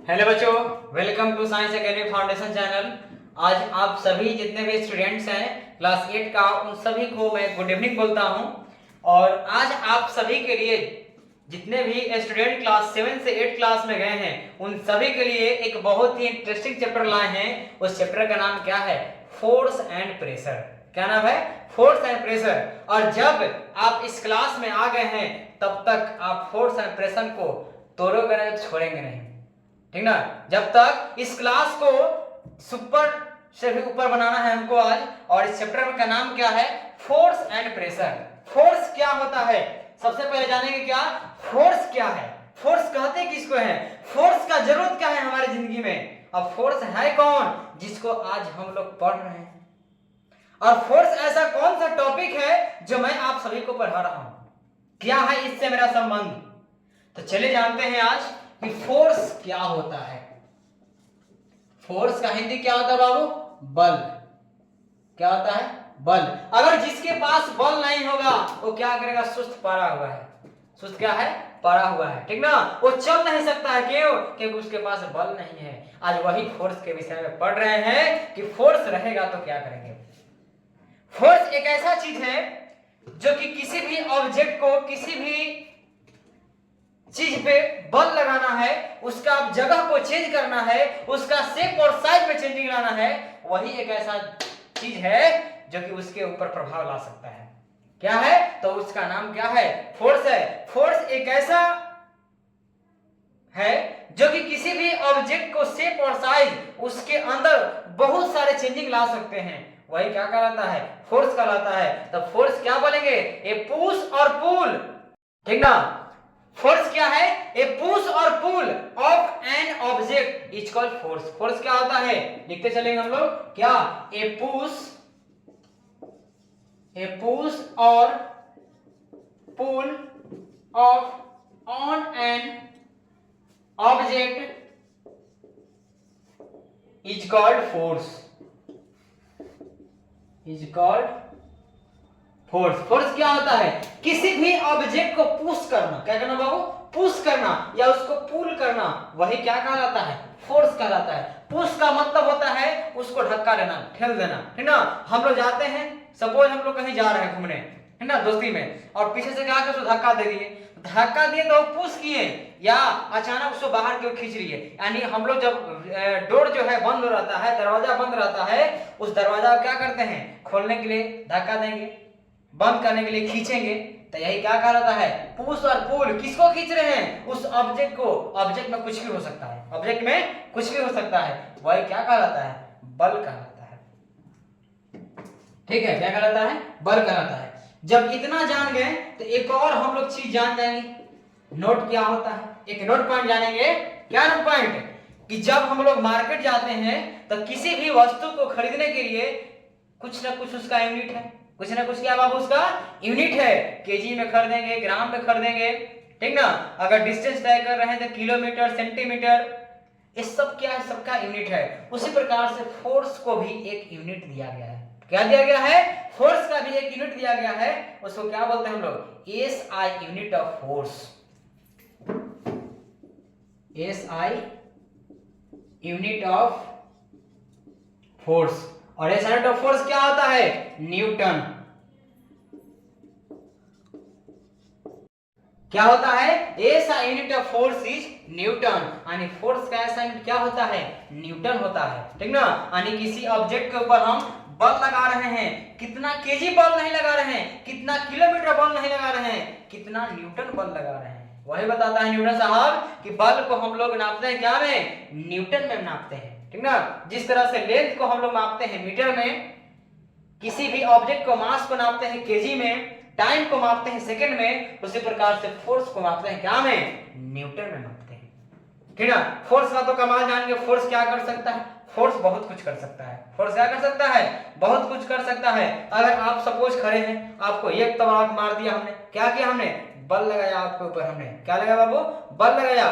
Hello बच्चों, welcome to science academy foundation channel. आज आप सभी जितने भी स्टूडेंट्स हैं क्लास 8 का, उन सभी को मैं गुड इवनिंग बोलता हूं। और आज आप सभी के लिए, जितने भी स्टूडेंट क्लास 7 से 8 क्लास में गए हैं, उन सभी के लिए एक बहुत ही इंटरेस्टिंग चैप्टर लाए हैं। उस चैप्टर का नाम क्या है? Force and pressure. क्या नाम है? Force and pressure. और जब आप इस क्लास में आ गए हैं तब तक आप फोर्स एंड प्रेशर को तोड़ोगे नहीं, छोड़ेंगे नहीं, ठीक ना। जब तक इस क्लास को सुपर से भी ऊपर बनाना है हमको आज। और इस चैप्टर का नाम क्या है? Force and pressure. फोर्स क्या होता है, सबसे पहले जानेंगे। क्या फोर्स क्या है? फोर्स कहते किसको है? फोर्स का जरूरत क्या है हमारी जिंदगी में? अब फोर्स है कौन जिसको आज हम लोग पढ़ रहे हैं? और फोर्स ऐसा कौन सा टॉपिक है जो मैं आप सभी को पढ़ा रहा हूं? क्या है इससे मेरा संबंध? तो चलिए जानते हैं आज कि फोर्स क्या होता है। फोर्स का हिंदी क्या होता है बाबू? बल। क्या होता है? बल। अगर जिसके पास बल नहीं होगा वो क्या करेगा? सुस्त पड़ा हुआ है। सुस्त क्या है? पड़ा हुआ है, ठीक ना। वो चल नहीं सकता है। क्यों? क्योंकि उसके पास बल नहीं है। आज वही फोर्स के विषय में पढ़ रहे हैं कि फोर्स रहेगा तो क्या करेंगे। फोर्स एक ऐसा चीज है जो कि किसी भी ऑब्जेक्ट को, किसी भी चीज पे बल लगाना है, उसका जगह को चेंज करना है, उसका शेप और साइज में चेंजिंग लाना है, वही एक ऐसा चीज है जो कि उसके ऊपर प्रभाव ला सकता है। क्या है? तो उसका नाम क्या है? फोर्स है। फोर्स एक ऐसा है जो कि किसी भी ऑब्जेक्ट को शेप और साइज, उसके अंदर बहुत सारे चेंजिंग ला सकते हैं। वही क्या कहलाता है? फोर्स कहलाता है। तो फोर्स क्या बोलेंगे? ए पुश और पुल, ठीक ना। फोर्स क्या है? ए पुश और pull of an object is called force. Force क्या होता है? लिखते चलेंगे हम लोग। क्या? ए पुश और pull of on an object is called force. Is called force. Force क्या होता है? किसी भी ऑब्जेक्ट को पुश करना। क्या करना बाबू? पुश करना या उसको पुल करना, वही क्या कहलाता है? फोर्स कहलाता है। पुश का मतलब होता है उसको धक्का देना, ठेल देना, है ना। हम लोग जाते हैं, सपोज हम लोग कहीं जा रहे हैं घूमने, है ना, दोस्ती में, और पीछे से क्या कर उसको धक्का दे दिए। धक्का दिए तो पुश किए, या अचानक उसको बाहर की ओर खींच लिए। यानी हम लोग जब डोर जो है बंद रहता है, दरवाजा बंद रहता है, उस दरवाजा को क्या करते हैं? खोलने के लिए धक्का देंगे, बंद करने के लिए खींचेंगे। तो यही क्या कहलाता है? पुश और पुल। किसको खींच रहे हैं? उस ऑब्जेक्ट को। ऑब्जेक्ट में कुछ भी हो सकता है, ऑब्जेक्ट में कुछ भी हो सकता है, वही क्या कहलाता है? बल कहलाता है। ठीक है, क्या कहलाता है? बल कहलाता है। जब इतना जान गए तो एक और हम लोग चीज जान जाएंगे। नोट क्या होता है? एक नोट पॉइंट जानेंगे। क्या नोट पॉइंट? कि जब हम लोग मार्केट जाते हैं तो किसी भी वस्तु को खरीदने के लिए कुछ ना कुछ उसका यूनिट है। कुछ ना कुछ क्या बाबू? उसका यूनिट है। केजी में खरीदेंगे, ग्राम में खरीदेंगे, ठीक ना। अगर डिस्टेंस तय कर रहे हैं तो किलोमीटर, सेंटीमीटर, इस सब क्या है? सबका यूनिट है। उसी प्रकार से फोर्स को भी एक यूनिट दिया गया है। क्या दिया गया है? फोर्स का भी एक यूनिट दिया गया है। उसको क्या बोलते हैं हम लोग? SI, unit of force. SI, unit of force. और एस यूनिट ऑफ फोर्स क्या होता है? न्यूटन। क्या होता है? ऐसा unit of force is Newton. यानी फोर्स का ऐसा यूनिट क्या होता है? न्यूटन होता है, ठीक ना। यानी किसी ऑब्जेक्ट के ऊपर हम बल लगा रहे हैं, कितना केजी बल नहीं लगा रहे हैं, कितना किलोमीटर बल नहीं लगा रहे हैं, कितना न्यूटन बल लगा रहे हैं, वही बताता है न्यूटन साहब कि बल को हम लोग नापते हैं क्या में? न्यूटन में नापते हैं, ठीक ना। जिस तरह से लेंथ को हम लोग मापते हैं मीटर में, किसी भी ऑब्जेक्ट को मास को नापते हैं केजी में, टाइम को मापते हैं सेकंड में, उसी प्रकार से फोर्स को मापते हैं क्या में? न्यूटन में मापते हैं, ठीक है। फोर्स का तो कमाल जान के, फोर्स क्या कर सकता है? फोर्स बहुत कुछ कर सकता है। फोर्स क्या कर सकता है? बहुत कुछ कर सकता है। अगर आप सपोज खड़े हैं, आपको एक तबड़ाक मार दिया हमने, क्या किया हमने? बल लगाया आपके ऊपर हमने। क्या लगाया बाबू? बल लगाया।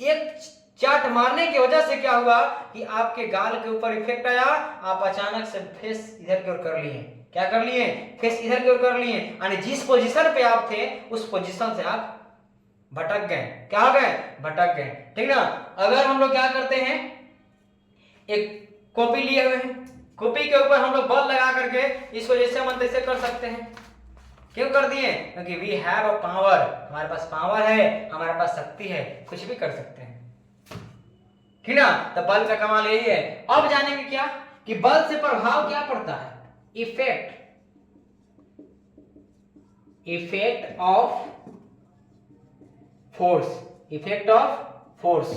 एक चाट मारने की वजह से क्या हुआ कि आपके गाल के ऊपर इफेक्ट आया, आप अचानक से फेस इधर की ओर कर लिए। क्या कर लिए? फेस इधर की ओर कर लिए। यानी जिस पोजीशन पे आप थे उस पोजीशन से आप भटक गए, क्या हो गए, भटक गए, ठीक ना। अगर हम लोग क्या करते हैं, एक कॉपी लिए हुए हैं, कॉपी के ऊपर हम लोग बल लगा करके इसको जैसे मन तैसे कर सकते हैं। क्यों कर दिए, क्योंकि वी हैव अ पावर, हमारे पास पावर है, हमारे पास शक्ति है, कुछ भी कर सकते हैं, ठीक ना। तो बल का कमाल यही है। अब जानेंगे क्या कि बल से प्रभाव क्या पड़ता है, effect, effect of force, effect of force,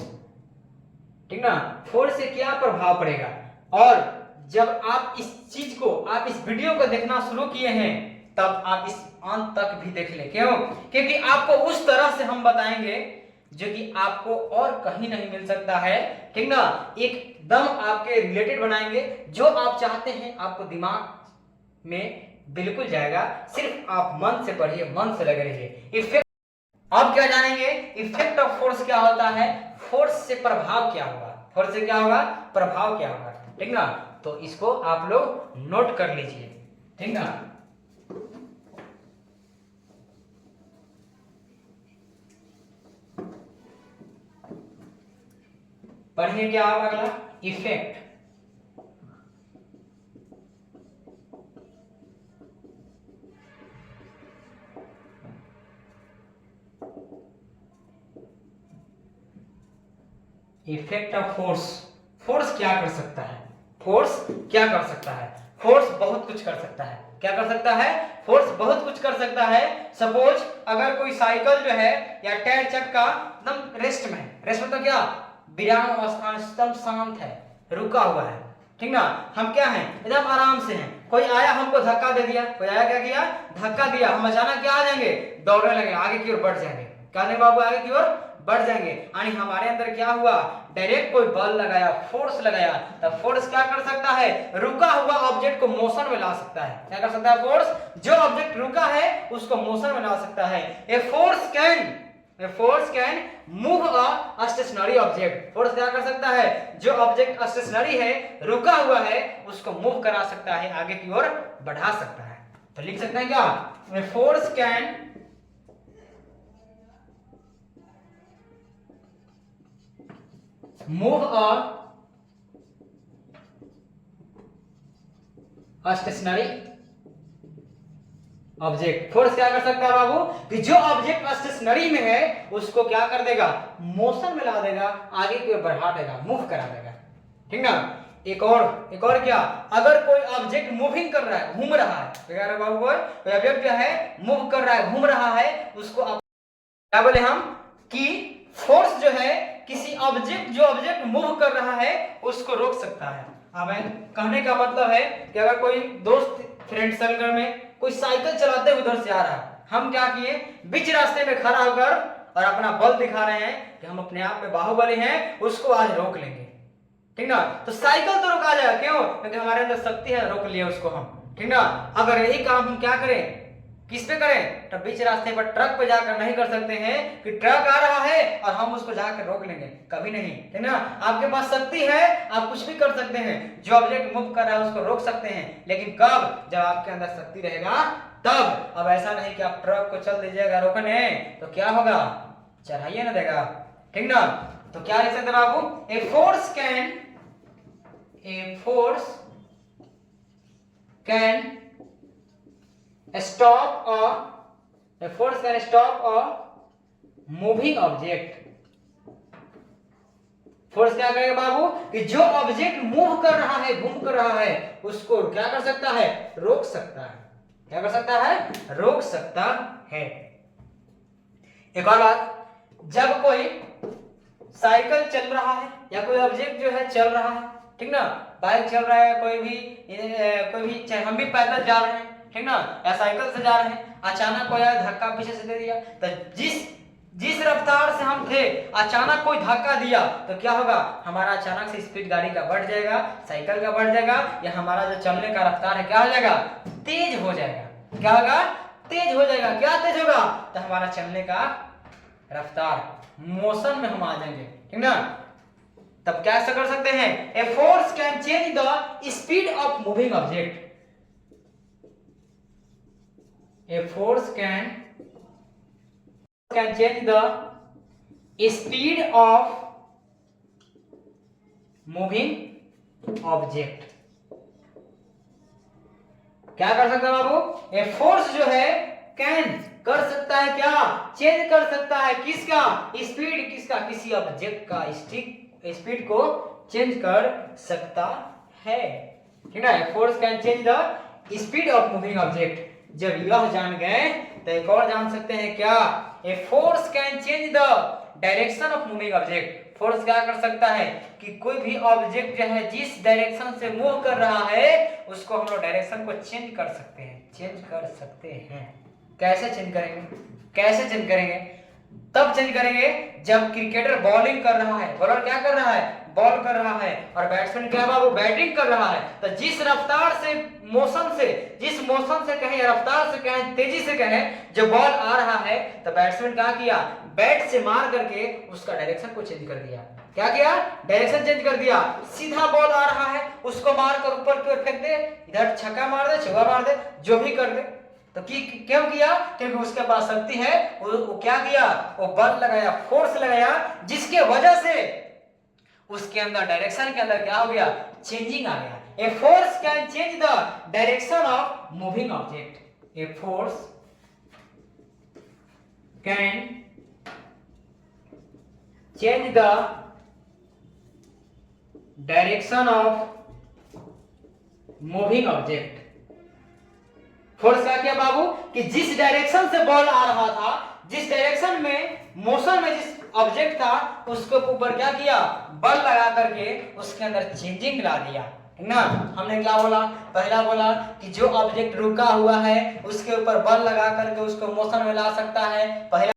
ठीक ना। फोर्स से क्या प्रभाव पड़ेगा। और जब आप इस चीज को, आप इस वीडियो को देखना शुरू किए हैं, तब आप इस अंत तक भी देख लें। क्यों, क्योंकि आपको उस तरह से हम बताएंगे जो कि आपको और कहीं नहीं मिल सकता है, ठीक ना। एकदम आपके रिलेटेड बनाएंगे, जो आप चाहते हैं आपको दिमाग में बिल्कुल जाएगा। सिर्फ आप मन से पढ़िए, मन से लगे रहिए। इफेक्ट, अब क्या जानेंगे, इफेक्ट ऑफ फोर्स क्या होता है, फोर्स से प्रभाव क्या होगा, फोर्स से क्या होगा, प्रभाव क्या होगा, ठीक ना। तो इसको आप लोग नोट कर लीजिए, ठीक ना। पढ़िए क्या होगा अगला, effect, effect of force. Force क्या कर सकता है, फोर्स क्या कर सकता है, फोर्स बहुत कुछ कर सकता है। क्या कर सकता है, फोर्स बहुत कुछ कर सकता है। सपोज अगर कोई साइकिल जो है या टायर चक्का एकदम रेस्ट में, रेस्ट में तो क्या, विराम अवस्था में एकदम शांत है, रुका हुआ है, ठीक ना। हम क्या हैं, एकदम आराम से हैं। कोई आया हमको धक्का दे दिया, कोई आया क्या किया, धक्का दिया, हम अचानक क्या आ जाएंगे, दौड़ने लगे, आगे की ओर बढ़ जाएंगे। क्या नहीं बाबू, आगे की ओर बढ़ जाएंगे। यानी हमारे अंदर क्या हुआ, डायरेक्ट कोई बल लगाया, फोर्स लगाया, तब फोर्स क्या कर सकता है, रुका हुआ ऑब्जेक्ट को मोशन में ला सकता है। क्या कर सकता है, फोर्स, जो ऑब्जेक्ट रुका है उसको मोशन में ला सकता है। A force can move a stationary object. Force क्या कर सकता है, जो ऑब्जेक्ट स्टेशनरी है, रुका हुआ है, उसको मूव करा सकता है, आगे की ओर बढ़ा सकता है। तो लिख सकते हैं क्या, force can move a stationary object. Force क्या कर सकता है बाबू, कि जो ऑब्जेक्ट स्टेशनरी में है उसको क्या कर देगा, मोशन में ला देगा, आगे की ओर बढ़ा देगा, मूव करा देगा, ठीक ना। एक और क्या, अगर कोई ऑब्जेक्ट मूविंग कर रहा है, घूम रहा है, तो क्या बाबू, कोई ऑब्जेक्ट जो है मूव कर रहा है, घूम रहा है, उसको आप क्या बोले हम, कि फोर्स जो है किसी ऑब्जेक्ट, जो ऑब्जेक्ट मूव कर रहा है उसको रोक सकता है। अब कहने का मतलब है कि अगर कोई दोस्त फ्रेंड सर्कल में कोई साइकिल चलाते हुए उधर से आ रहा है, हम क्या किए, बीच रास्ते में खड़ा होकर और अपना बल दिखा रहे हैं कि हम अपने आप में बाहुबली हैं, उसको आज रोक लेंगे, ठीक ना। तो साइकिल तो रोका जाएगा, क्यों, क्योंकि हमारे अंदर शक्ति है, रोक लिया उसको हम, ठीक ना। अगर यही काम हम क्या करें, किस पे करें, तो बीच रास्ते पर ट्रक पे जाकर नहीं कर सकते हैं कि ट्रक आ रहा है और हम उसको जाकर रोक लेंगे, कभी नहीं, ठीक ना। आपके पास शक्ति है, आप कुछ भी कर सकते हैं, जो ऑब्जेक्ट मूव कर रहा है उसको रोक सकते हैं, लेकिन कब, जब आपके अंदर शक्ति रहेगा तब। अब ऐसा नहीं कि आप ट्रक को चल दीजिएगा रोकने, तो क्या होगा, चढ़ाइए ना देगा, ठीक ना। तो क्या लिख सकते बाबू, a force can stop a force can stop a moving object। Force क्या करेगा बाबू, कि जो ऑब्जेक्ट मूव कर रहा है, घूम कर रहा है, उसको क्या कर सकता है, रोक सकता है। क्या कर सकता है, रोक सकता है। एक और बात, जब कोई साइकिल चल रहा है या कोई ऑब्जेक्ट जो है चल रहा है, ठीक ना, बाइक चल रहा है, कोई भी चाहे हम भी पैदल जा रहे हैं, ठीक ना, या साइकिल से जा रहे हैं, अचानक कोई आया धक्का पीछे से दे दिया, तो जिस रफ्तार से हम थे, अचानक कोई धक्का दिया, तो क्या होगा, हमारा अचानक से स्पीड गाड़ी का बढ़ जाएगा, साइकिल का बढ़ जाएगा, या हमारा जो चलने का रफ्तार है क्या हो जाएगा, तेज हो जाएगा। क्या होगा, तेज हो जाएगा। क्या तेज होगा, तो हमारा चलने का रफ्तार, मोशन में हम आ जाएंगे, ठीक ना। तब क्या ऐसा कर सकते हैं, ए force can change the speed of moving object. A force can can change the speed of moving object. क्या कर सकता है बाबू? ए फोर्स जो है कैन कर सकता है, क्या चेंज कर सकता है, किसका स्पीड, किसका किसी ऑब्जेक्ट का स्पीड को चेंज कर सकता है, ठीक है। Force can change the speed of moving object. जब यह जान गए तो एक और जान सकते हैं क्या, ए force can change the direction of moving object. Force क्या कर सकता है कि कोई भी ऑब्जेक्ट जो है जिस डायरेक्शन से मूव कर रहा है उसको हम लोग डायरेक्शन को चेंज कर सकते हैं, चेंज कर सकते हैं। कैसे चेंज करेंगे, कैसे चेंज करेंगे? तब चेंज करेंगे जब क्रिकेटर बॉलिंग कर रहा है, बॉलर क्या कर रहा है, बॉल कर रहा है, और बैट्समैन क्या बाबू बैटिंग कर रहा है। तो जिस रफ्तार से मोशन से, जिस मोशन से कहें, रफ्तार से कहें, तेजी से कहें, जो बॉल आ रहा है तो बैट्समैन क्या किया, बैट से मार करके उसका डायरेक्शन को चेंज कर दिया। क्या किया? डायरेक्शन चेंज कर दिया। सीधा बॉल आ रहा है उसको मार कर ऊपर की ओर फेंक दे, इधर छक्का मार दे, चौका मार दे, जो भी कर दे। तो क्यों किया? क्योंकि उसके पास शक्ति है। वो क्या किया, वो बल लगाया, फोर्स लगाया, जिसके वजह से उसके अंदर डायरेक्शन के अंदर क्या हो गया, चेंजिंग आ गया। ए force can change the direction of moving object. A force can change the direction of moving object. Force क्या किया बाबू कि जिस डायरेक्शन से बॉल आ रहा था, जिस डायरेक्शन में मोशन में जिस ऑब्जेक्ट था उसके ऊपर क्या किया, बल लगा करके उसके अंदर चेंजिंग ला दिया, ठीक ना। हमने क्या बोला, पहला बोला कि जो ऑब्जेक्ट रुका हुआ है उसके ऊपर बल लगा करके उसको मोशन में ला सकता है, पहला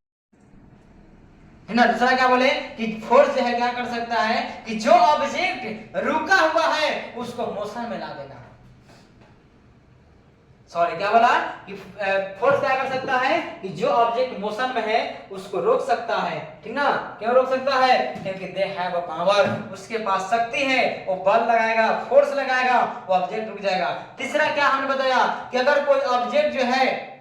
है ना। दूसरा क्या बोले कि फोर्स जो है क्या कर सकता है कि जो ऑब्जेक्ट रुका हुआ है उसको मोशन में ला देगा। सॉरी क्या बोला कि फोर्स क्या कर सकता है कि जो ऑब्जेक्ट मोशन में है उसको रोक सकता है, ठीक ना। क्यों रोक सकता है? क्योंकि दे हैव अ पावर, उसके पास शक्ति है, वो बल लगाएगा, फोर्स लगाएगा, वो ऑब्जेक्ट रुक जाएगा। तीसरा क्या हमने बताया कि अगर कोई ऑब्जेक्ट जो है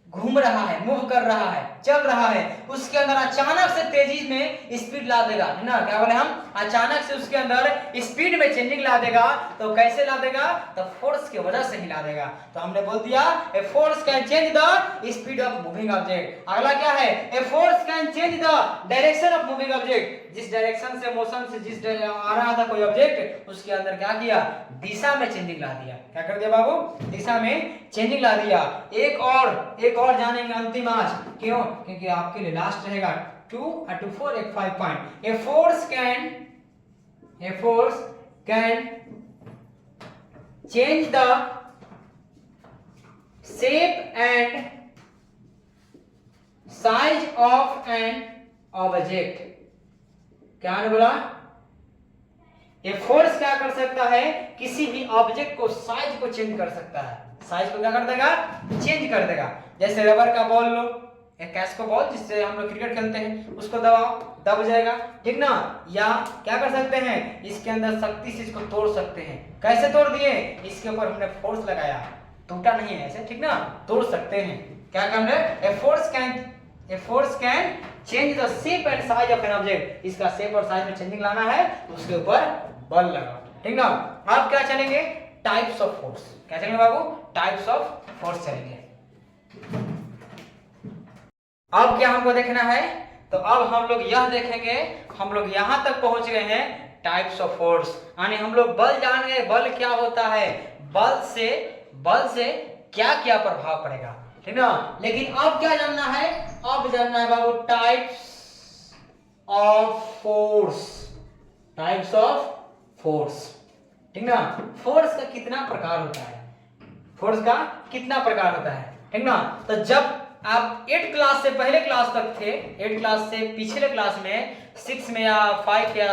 घूम रहा है, मूव कर रहा है, चल रहा है, उसके अंदर अचानक से तेजी में स्पीड ला देगा, है ना। क्या बोले हम, अचानक से उसके अंदर स्पीड में चेंजिंग ला देगा। तो कैसे ला देगा? तो फोर्स की वजह से ही ला देगा। तो हमने बोल दिया ए force can change the speed of moving object. अगला क्या है, a force can change the direction of moving object. जिस डायरेक्शन से मोशन से जिस आ रहा था कोई ऑब्जेक्ट उसके अंदर क्या किया, दिशा में चेंजिंग ला दिया। क्या कर दिया बाबू? दिशा में चेंजिंग ला दिया। एक और जानेंगे अंतिम आज, क्यों? क्योंकि आपके लिए लास्ट रहेगा 2 to 4 एक 5 point. A force can change the shape and size of an object. क्या ने बोला? ये फोर्स क्या कर सकता है, किसी भी ऑब्जेक्ट को साइज को चेंज कर सकता है। साइज को क्या कर देगा, चेंज कर देगा। जैसे रबर का बॉल लो, एक कैस्को बॉल जिससे हम लोग क्रिकेट खेलते हैं, उसको दबाओ, दब जाएगा, ठीक ना। या क्या कर सकते हैं, इसके अंदर शक्ति से इसको तोड़ सकते हैं। कैसे तोड़ दिए? इसके ऊपर हमने फोर्स लगाया, टूटा नहीं है ऐसे, ठीक ना, तोड़ सकते हैं। क्या काम है? A force can change the shape and size of an object. इसका शेप और साइज में चेंजिंग लाना है तो उसके ऊपर बल लगाओ, ठीक ना। अब क्या चलेंगे, टाइप्स ऑफ फोर्स। क्या चलेंगे बाबू? टाइप्स ऑफ फोर्स चलेंगे। अब क्या हमको देखना है, तो अब हम लोग यह देखेंगे, हम लोग यहां तक पहुंच गए हैं टाइप्स ऑफ फोर्स, यानी हम लोग बल जान गए, बल क्या होता है, बल से क्या क्या प्रभाव पड़ेगा, ठीक ना। लेकिन अब क्या जानना है, अब जानना है बाबू types of force. Types of force, ठीक ना। फोर्स का कितना प्रकार होता है, फोर्स का कितना प्रकार होता है, ठीक ना। तो जब आप 8 क्लास से पहले क्लास तक थे, 8 क्लास से पिछले क्लास में 6 में या 5 या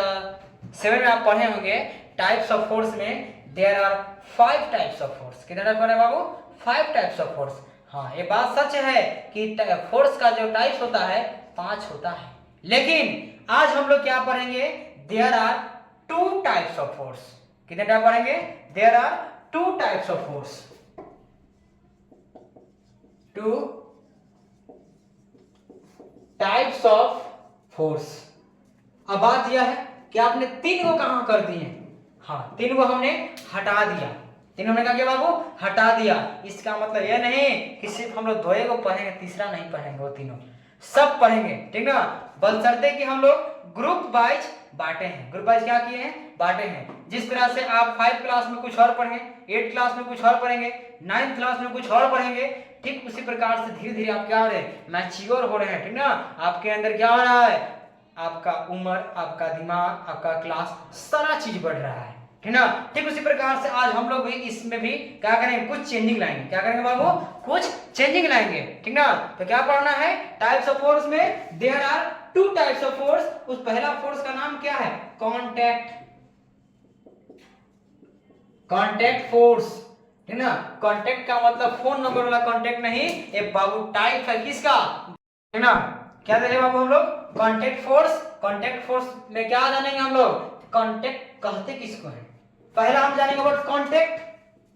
7 में आप पढ़े होंगे टाइप्स ऑफ फोर्स में there are 5 types of force. कितने टाइप है बाबू? 5 टाइप्स ऑफ फोर्स। हाँ, ये बात सच है कि फोर्स का जो टाइप्स होता है 5 होता है, लेकिन आज हम लोग क्या पढ़ेंगे, there are 2 types of force. कितने टाइप पढ़ेंगे? There are 2 types of force. 2 types of force. अब बात यह है कि आपने 3 को कहां कर दिए, हाँ 3 को हमने हटा दिया, 3 हमने क्या किया बाबू, हटा दिया। इसका मतलब यह नहीं कि सिर्फ हम लोग 2 को पढ़ेंगे, तीसरा नहीं पढ़ेंगे, वो तीनों सब पढ़ेंगे, ठीक ना। बशर्ते कि हम लोग ग्रुप वाइज बांटे हैं, ग्रुप वाइज क्या किए हैं, बांटे हैं। जिस तरह से आप 5 क्लास में कुछ और पढ़ेंगे, 8 क्लास में कुछ और पढ़ेंगे, 9th क्लास में कुछ और पढ़ेंगे, ठीक उसी प्रकार से धीरे धीरे आप क्या हो रहे हैं, मैच्योर हो रहे हैं, ठीक ना। आपके अंदर क्या हो रहा है, आपका उम्र, आपका दिमाग, आपका क्लास, सारा चीज बढ़ रहा है, ठीक ना। ठीक उसी प्रकार से आज हम लोग भी इसमें भी क्या करेंगे, कुछ चेंजिंग लाएंगे। क्या करेंगे बाबू, कुछ चेंजिंग लाएंगे, ठीक ना। तो क्या पढ़ना है, टाइप्स ऑफ फोर्स में there are 2 types of force. उस पहला फोर्स का नाम क्या है, कांटेक्ट, कांटेक्ट फोर्स, ठीक ना। कांटेक्ट का मतलब फोन नंबर वाला कांटेक्ट नहीं, ये बाबू टाइप है किसका, ठीक ना। क्या देंगे बाबू हम लोग, कांटेक्ट फोर्स। कांटेक्ट फोर्स में क्या जानेंगे हम लोग, कांटेक्ट कहते किसको है। पहला हम जानेंगे व्हाट कांटेक्ट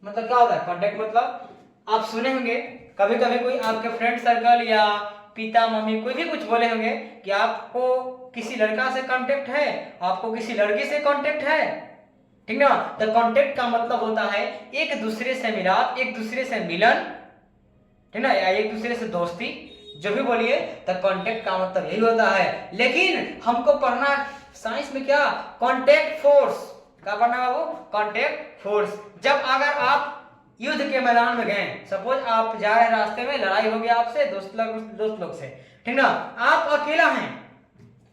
मतलब क्या होता है। कांटेक्ट मतलब आप सुने होंगे कभी कभी कोई आपके फ्रेंड सर्कल या पिता मम्मी कोई भी कुछ बोले होंगे कि आपको किसी लड़का से कांटेक्ट है, आपको किसी लड़की से कांटेक्ट है, ठीक ना। तो कांटेक्ट का मतलब होता है एक दूसरे से मिलाप, एक दूसरे से मिलन, ठीक ना, या एक दूसरे से दोस्ती, जो भी बोलिए। तो कांटेक्ट का मतलब यही होता है। लेकिन हमको पढ़ना साइंस में क्या, कांटेक्ट फोर्स। क्या पढ़ना है वो, कांटेक्ट फोर्स। जब अगर आप युद्ध के मैदान में गए, सपोज आप जा रहे रास्ते में, लड़ाई हो गया आपसे दोस्त लोग से, ठीक ना। आप अकेला हैं,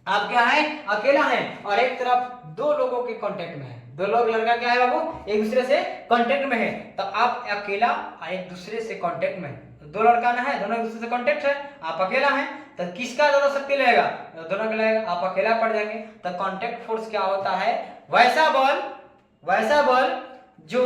आप क्या है, अकेला है, और एक तरफ 2 लोगों के कांटेक्ट में है, 2 लोग, लड़का क्या है बाबू, एक दूसरे से कांटेक्ट में है। तो आप अकेला और एक दूसरे से कांटेक्ट में, 2 लड़का ना है, दोनों एक दूसरे से कांटेक्ट है, आप अकेला है, तो किसका ज्यादा शक्ति लगेगा, दोनों का लगेगा, आप अकेला पड़ जाएंगे। तो कांटेक्ट फोर्स क्या होता है, वैसा बल जो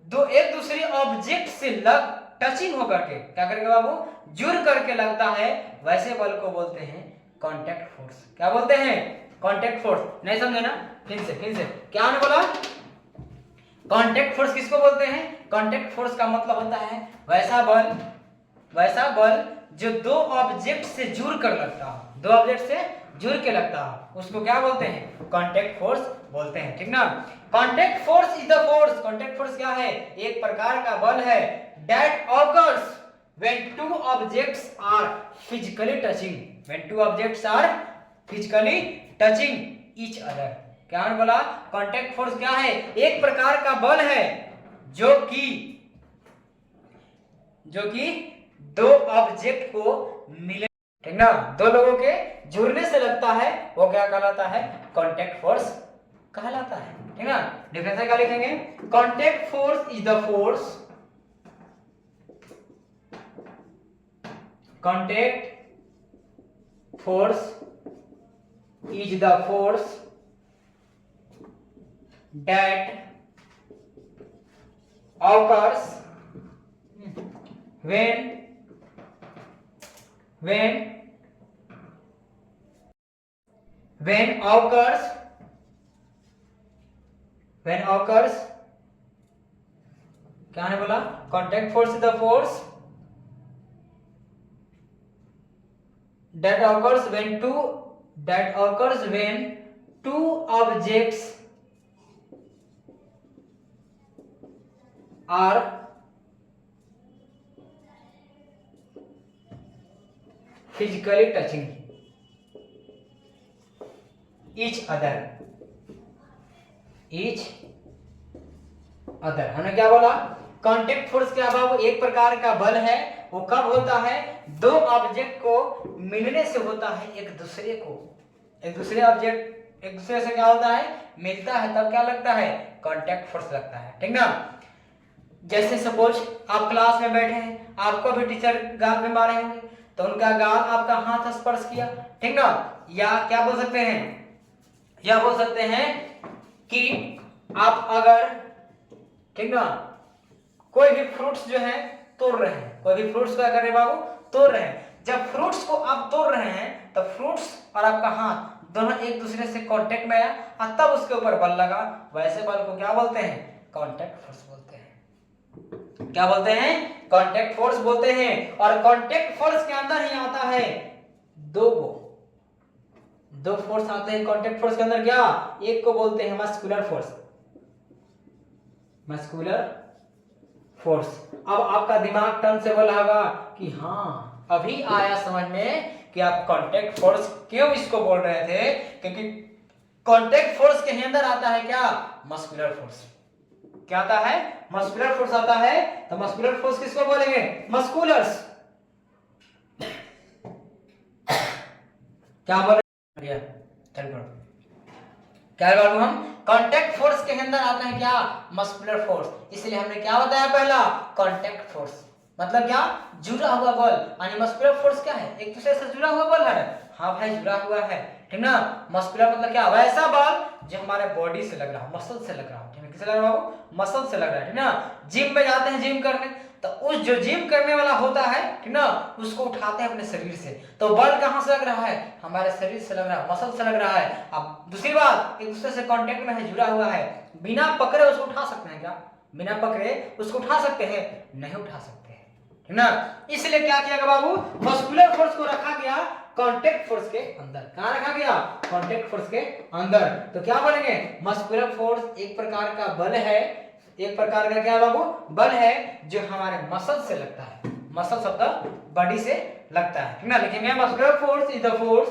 दो एक दूसरे ऑब्जेक्ट से लग टचिंग होकर के क्या करेगा बाबू, जुड़ करके लगता है, वैसे बल को बोलते हैं कांटेक्ट फोर्स। क्या बोलते हैं, कांटेक्ट फोर्स। नहीं समझे ना, फिर से क्या ने बोला, कांटेक्ट फोर्स किसको बोलते हैं। कांटेक्ट फोर्स का मतलब होता है वैसा बल जो 2 ऑब्जेक्ट से जुड़ कर लगता हो, 2 ऑब्जेक्ट से जुड़ के लगता हो, उसको क्या बोलते हैं, कांटेक्ट फोर्स बोलते हैं, ठीक ना। Contact force is the force, contact force क्या है, एक प्रकार का बल है, that occurs when 2 objects are physically touching each other। क्या बोला, कांटेक्ट फोर्स क्या है, एक प्रकार का बल है जो कि 2 ऑब्जेक्ट को मिले, ठीक ना, 2 लोगों के जुड़ने से लगता है, वो क्या कहलाता है, कांटेक्ट फोर्स कहलाता है, ठीक ना। डिफरेंस क्या लिखेंगे, contact force is the force, contact force is the force that occurs when occurs क्या ने बोला, contact force is the force that occurs when two objects are physically touching each other। हमने क्या बोला, कांटेक्ट फोर्स क्या बाबू, एक प्रकार का बल है, वो कब होता है, 2 ऑब्जेक्ट को मिलने से होता है, एक दूसरे ऑब्जेक्ट एक दूसरे से क्या होता है, मिलता है, तब क्या लगता है, कांटेक्ट फोर्स लगता है, ठीक ना। जैसे सपोज आप क्लास में बैठे हैं, आपको भी टीचर गाल पे मारे होंगे, तो उनका गाल आपका हाथ स्पर्श किया, ठीक ना। या क्या बोल सकते हैं कि आप अगर, ठीक ना, कोई भी फ्रूट्स जो है तोड़ रहे हैं, कोई भी फ्रूट्स क्या कर रहे हैं बाबू, तोड़ रहे हैं। जब फ्रूट्स को आप तोड़ रहे हैं तो फ्रूट्स और आपका हाथ दोनों एक दूसरे से कांटेक्ट में आया और तब उसके ऊपर बल लगा, वैसे बल को क्या बोलते हैं, कांटेक्ट फोर्स बोलते हैं। क्या बोलते हैं, कांटेक्ट फोर्स बोलते हैं। और कांटेक्ट फोर्स के अंदर ही आता है 2 को, दो फोर्स आते हैं कांटेक्ट फोर्स के अंदर, क्या? एक को बोलते हैं मस्कुलर फोर्स, मस्कुलर फोर्स। अब आपका दिमाग टर्न से बोला होगा कि हाँ अभी आया समझ में कि आप कांटेक्ट फोर्स क्यों इसको बोल रहे थे, क्योंकि कांटेक्ट फोर्स के अंदर आता है क्या? Muscular force. क्या आता है? मस्कुलर फोर्स आता है। तो मस्कुलर फोर्स किसको बोलेंगे? मस्कुलर्स। क्या बोल रहे हैं? चल पढ़ो। क्या बाबू, हम कांटेक्ट फोर्स के अंदर आता है क्या? Muscular force. इसलिए हमने क्या बताया पहला? कांटेक्ट फोर्स मतलब क्या? जुड़ा हुआ बल। यानी मस्कुलर फोर्स क्या है? एक दूसरे से जुड़ा हुआ बल है। हाँ भाई जुड़ा हुआ है, ठीक ना। मस्कुलर मतलब क्या? वैसा बल जो हमारे बॉडी से लग रहा हो, मसल से लग रहा हो, ठीक है। किससे लग रहा हो? मसल से लग रहा है, ठीक ना। जिम में जाते हैं जिम करने, तो उस जो जिम करने वाला होता है, ठीक ना, उसको उठाते हैं अपने शरीर से, तो बल कहां से लग रहा है? हमारे शरीर से लग रहा है, मसल से लग रहा है। अब दूसरी बात, एक दूसरे से कांटेक्ट में है, जुड़ा हुआ है। बिना पकड़े उसको उठा सकते हैं क्या? बिना पकड़े उसको उठा सकते हैं? नहीं उठा सकते हैं, ठीक ना। इसलिए क्या किया गया बाबू? मस्कुलर फोर्स को रखा गया कांटेक्ट फोर्स के अंदर। कहां रखा गया? कांटेक्ट फोर्स के अंदर। तो क्या बोलेंगे? मस्कुलर फोर्स एक प्रकार का बल है, एक प्रकार का क्या बाबू? बल है जो हमारे मसल से लगता है। मसल शब्द बॉडी से लगता है, ठीक ना। लिखेंगे muscular force is the force,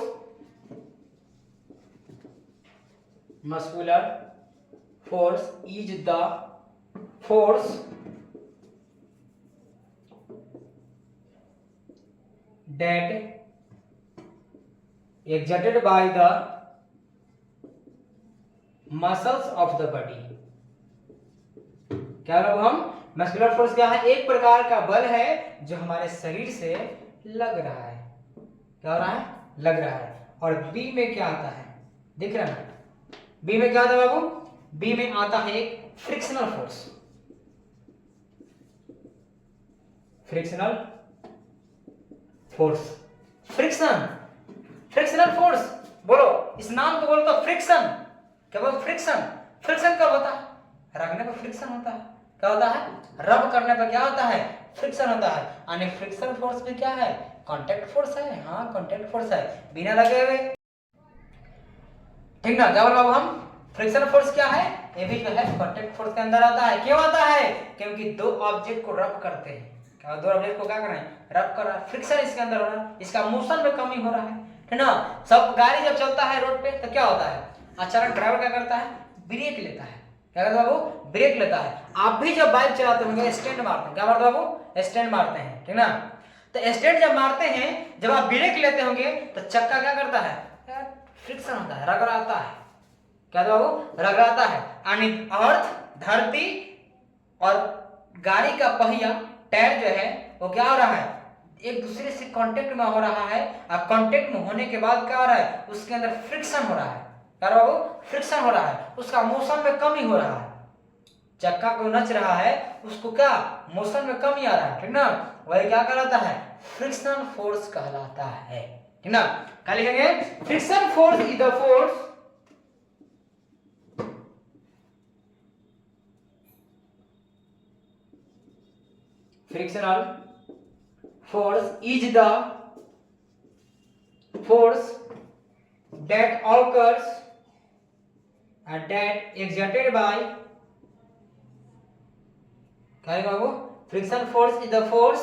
muscular force is the force that exerted by the muscles of the body। क्या लोग हम? मस्कुलर फोर्स क्या है? एक प्रकार का बल है जो हमारे शरीर से लग रहा है। क्या हो रहा है? लग रहा है। और बी में क्या आता है? दिख रहा है? बी में क्या आता है बाबू? बी में आता है एक frictional force. Frictional force, friction, frictional force. बोलो इस नाम को बोलो तो फ्रिक्शन। क्या बोलो? फ्रिक्शन। फ्रिक्शन कब होता है? रगड़ने पर फ्रिक्शन होता है। क्या होता है? रब करने पर क्या होता है? फ्रिक्शन होता है। यानी फ्रिक्शन फोर्स भी क्या है? कांटेक्ट फोर्स है। हाँ कांटेक्ट फोर्स है, बिना लगे हुए, ठीक ना। क्या बोलो हम? फ्रिक्शन फोर्स क्या है? ये भी जो है कांटेक्ट फोर्स के अंदर आता है। क्यों आता है? क्योंकि दो ऑब्जेक्ट को रब करते हैं। क्या? दो ऑब्जेक्ट को क्या कर रहे हैं? रब कर रहा है। फ्रिक्शन इसके अंदर हो रहा है, इसका मोशन में कमी हो रहा है, ठीक ना। सब गाड़ी जब चलता है रोड पे तो क्या होता है? अचानक ड्राइवर क्या करता है? ब्रेक लेता है। क्या करता है बाबू? ब्रेक लेता है। आप भी जब बाइक चलाते होंगे स्टैंड मारते हैं। क्या मारते हैं बाबू? स्टैंड मारते हैं, ठीक ना। तो स्टैंड जब मारते हैं, जब आप ब्रेक लेते होंगे तो चक्का क्या करता है? फ्रिक्शन होता है, रगड़ाता है। क्या था वो? रगड़ाता है। यानी अर्थ, धरती और गाड़ी का पहिया, टायर जो है वो क्या हो रहा है? एक दूसरे से कांटेक्ट में हो रहा है। और कांटेक्ट में होने के बाद क्या हो रहा है? उसके अंदर फ्रिक्शन हो रहा है। क्या बाबू? फ्रिक्शन हो रहा है, उसका मोशन में कमी हो रहा है। चक्का को नच रहा है, उसको क्या? मोशन में कमी आ रहा है, ठीक ना। वही क्या कहलाता है? फ्रिक्शनल फोर्स कहलाता है, ठीक ना। क्या लिखेंगे? Friction force is the force frictional force is the force that occurs and that exerted by, क्या है बाबू? Friction force is the force,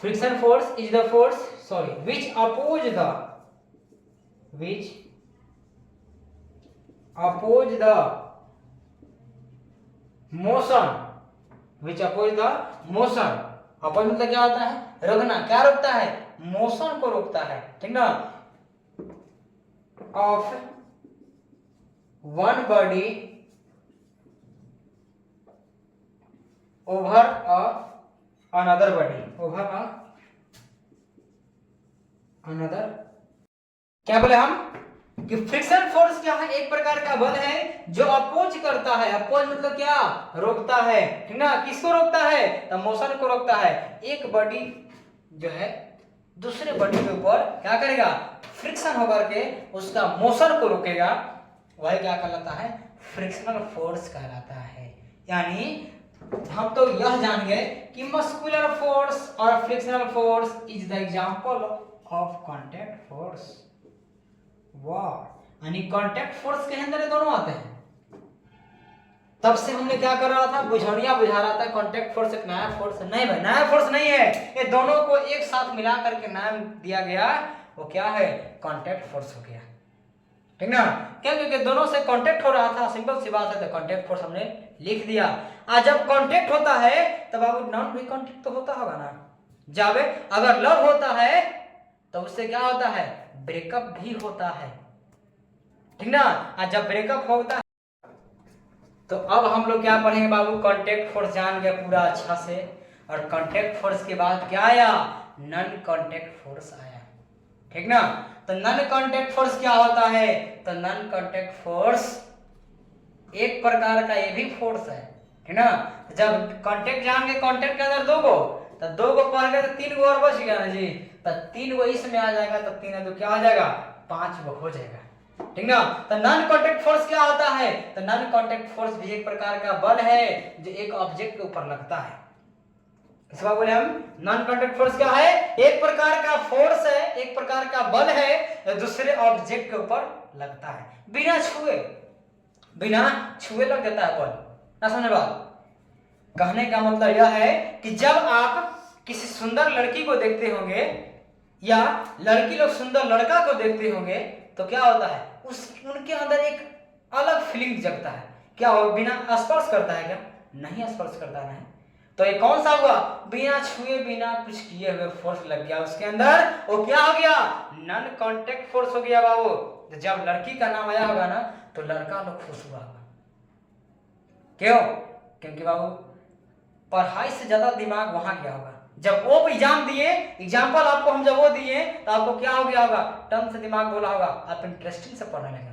friction force is the force sorry which oppose the motion, which oppose the motion। Oppose मतलब क्या होता है? रोकना। क्या रोकता है? मोशन को रोकता है, ठीक ना। Of one body over another body, over another. क्या बोले हम? कि फ्रिक्शन फोर्स क्या है? एक प्रकार का बल है जो अपोज करता है। अपोज मतलब क्या? रोकता है, ठीक ना। किसको रोकता है? तो मोशन को रोकता है। एक बॉडी जो है दूसरे बॉडी के ऊपर क्या करेगा? फ्रिक्शन होकर के उसका मोशन को रोकेगा। वह क्या कहलाता है? फ्रिक्शनल फोर्स कहलाता है। यानी हम तो यह जान गए कि मस्कुलर फोर्स और frictional force is the example of contact force. वाह, यानी कांटेक्ट फोर्स के अंदर ये दोनों आते हैं। तब से हमने क्या कर रहा था, बुझौनिया बुझा रहा था कांटेक्ट फोर्स एक नया फोर्स नहीं भाई, नया फोर्स नहीं है, ये दोनों को एक साथ मिला करके नाम दिया गया, वो क्या है, कांटेक्ट फोर्स हो गया, ठीक ना। क्या, क्योंकि दोनों से कांटेक्ट हो रहा था, सिंपल सी बात है, तो कांटेक्ट फोर्स हमने लिख दिया। आज जब कांटेक्ट होता है तब अब नॉन भी कांटेक्ट तो होता होगा ना, जब अगर लव होता है तो उससे क्या होता है, ब्रेकअप भी होता है, ठीक ना। आज जब ब्रेकअप होता है तो अब हम लोग क्या पढ़ेंगे बाबू, कांटेक्ट फोर्स जान गए पूरा अच्छा से, और कांटेक्ट फोर्स के बाद क्या आया, नॉन कांटेक्ट फोर्स आया, ठीक ना। तो नॉन कांटेक्ट फोर्स क्या होता है, तो नॉन कांटेक्ट फोर्स एक प्रकार का ये भी फोर्स है, ठीक ना। जब कांटेक्ट जान गए, कांटेक्ट के अंदर दो गो, तो दो गो पढ़ गए तो तीन गो और बच गया ना जी, तो तीन गो इसमें आ जाएगा, तो तीन है तो क्या हो जाएगा, पांच गो हो जाएगा, ठीक ना। तो नॉन कांटेक्ट फोर्स क्या होता है, तो नॉन कांटेक्ट फोर्स भी एक प्रकार का बल है जो एक ऑब्जेक्ट के ऊपर लगता है। इस बात बोले हम, नॉन कांटेक्ट फोर्स क्या है, एक प्रकार का फोर्स है, एक प्रकार का बल है जो दूसरे ऑब्जेक्ट के ऊपर लगता है, बिना छुए लग जाता है बल, ना समझे बात। कहने का मतलब यह है कि जब आप किसी सुंदर लड़की को देखते होंगे या लड़की लोग सुंदर लड़का को देखते होंगे तो क्या होता है, उनके अंदर एक अलग फीलिंग जगता है, क्या हो, बिना स्पर्श करता है क्या, नहीं स्पर्श करता है, तो ये कौन सा हुआ, बिना छुए बिना कुछ किए हुए फोर्स लग गया उसके अंदर, वो क्या हो गया, नॉन कांटेक्ट फोर्स हो गया बाबू। जब लड़की का नाम आया होगा ना तो लड़का लोग खुश हुआ होगा, क्यों, क्योंकि बाबू पढ़ाई से ज्यादा दिमाग वहां गया होगा, जब वो एग्जाम दिए, एग्जाम्पल आपको हम जब वो दिए तो आपको क्या हो गया होगा, टर्म से दिमाग बोला होगा, आप इंटरेस्टिंग से पढ़ने लगे,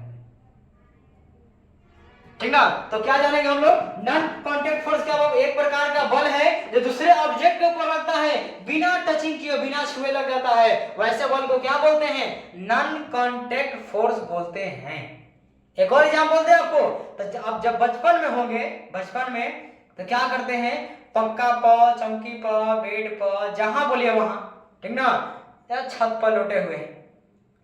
ठीक ना। तो क्या जानेंगे हम लोग, नॉन कांटेक्ट फोर्स क्या होगा, एक प्रकार का बल है जो दूसरे ऑब्जेक्ट के ऊपर लगता है, बिना टचिंग किए बिना छुए लग जाता है, वैसे बल को क्या बोलते हैं, नॉन कांटेक्ट फोर्स बोलते हैं। एक और एग्जांपल दे आपको, तो आप जब बचपन में होंगे, बचपन में तो क्या करते हैं, पक्का प, चौकी प, बेड प, जहां बोलिए वहां, ठीक ना, या छत पर लोटे हुए,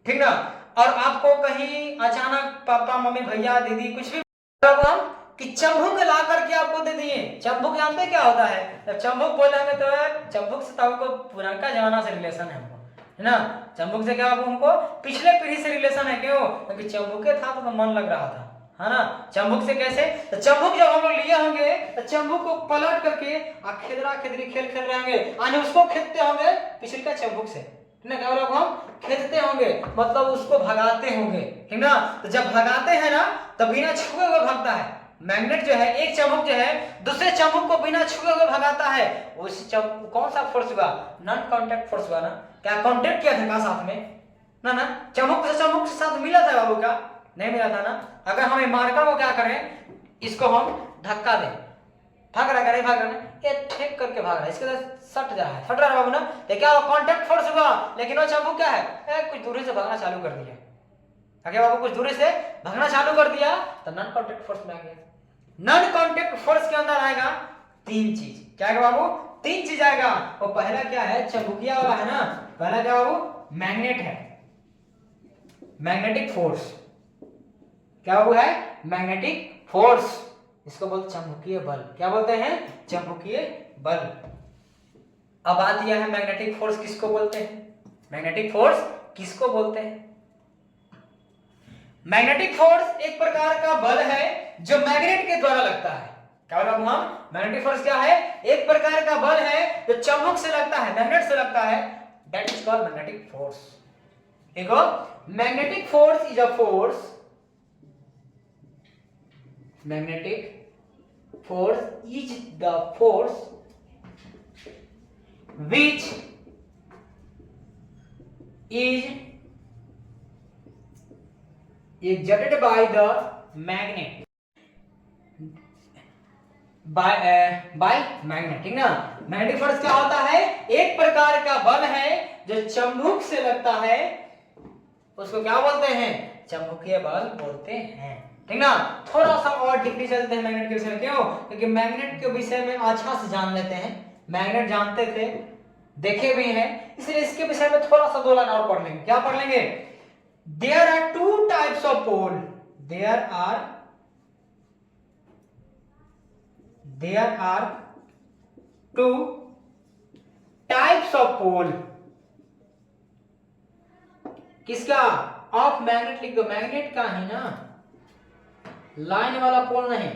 ठीक ना। और आपको कहीं अचानक पापा मम्मी भैया दीदी कुछ भी हम कि चंबुक ला करके आपको दे दिए, चंबुक जानते क्या होता है, जब चंबुक बोलेंगे तो चंबुक से तो हमको पुराना जमाना से रिलेशन है हमको, है ना। चंबुक से क्या हमको पिछले पीढ़ी से रिलेशन है, क्यों, क्योंकि चंबुके था तो मन लग रहा था, है ना। चंबुक से कैसे, तो चंबुक जब हम लोग लिए होंगे तो चंबुक को पलट करके खेदरा खेदरी खेल खेल रहे होंगे, यानी उसको खेदते होंगे पिछले चंबुक से, ना, क्या बोला हम खेदते होंगे, मतलब उसको भगाते होंगे, ठीक ना। तो जब भगाते हैं ना तो बिना छुए हुए भागता है, मैग्नेट जो है, एक चुंबक जो है दूसरे चुंबक को बिना छुए हुए भगाता है, उस चुंबक कौन सा फोर्स हुआ, नॉन कांटेक्ट फोर्स हुआ ना। क्या कांटेक्ट किया था साथ में, ना ना, चुंबक से साथ मिला था बाबू, का नहीं मिला था ना। अगर हमें मार्कर को क्या करें, इसको हम धक्का दें, भाग रहा है, भाग रहा है, ये ठेक करके भाग रहा है, इसके साथ सट जा रहा है, सट रहा है बाबू ना, तो क्या कांटेक्ट फोर्स हुआ, लेकिन वो चुंबक क्या है, कुछ दूरी से भागना चालू कर दिया, आगे बाबू कुछ दूरी से भागना चालू कर दिया तो नॉन कांटेक्ट फोर्स में आ गया। नॉन कांटेक्ट फोर्स के अंदर आएगा तीन चीज, क्या आएगा बाबू, तीन चीज आएगा। वो पहला क्या है, चुंबकीय वाला है ना, पहला क्या बाबू, मैग्नेट है, मैग्नेटिक फोर्स, क्या बाबू है, मैग्नेटिक फोर्स, इसको बोलते चुंबकीय बल, क्या बोलते हैं, चुंबकीय बल। अब बात यह है मैग्नेटिक फोर्स किसको बोलते हैं, मैग्नेटिक फोर्स किसको बोलते हैं। मैग्नेटिक फोर्स एक प्रकार का बल है जो मैग्नेट के द्वारा लगता है, क्या बोला हम, मैग्नेटिक फोर्स क्या है, एक प्रकार का बल है जो चुंबक से लगता है, मैग्नेट से लगता है, that is called magnetic force. देखो, magnetic force is a force, magnetic force is the force which is exerted by the magnet, by magnet, ठीक ना। मैग्नेटिक फोर्स क्या होता है, एक प्रकार का बल है जो चुंबक से लगता है, उसको क्या बोलते हैं, चुंबकीय बल बोलते हैं, ठीक ना। थोड़ा सा और डीपली चलते हैं मैग्नेट के विषय में, क्यों, क्योंकि मैग्नेट के विषय में अच्छा से जान लेते हैं, मैग्नेट जानते थे, देखे भी हैं, इसलिए इसके विषय में थोड़ा सा 2 लाइन और पढ़ लेंगे। क्या पढ़ लेंगे, there are two types of pole, there are two types of pole. किसका? ऑफ मैग्नेट लिख दो, मैग्नेट का है ना, लाइन वाला पोल नहीं,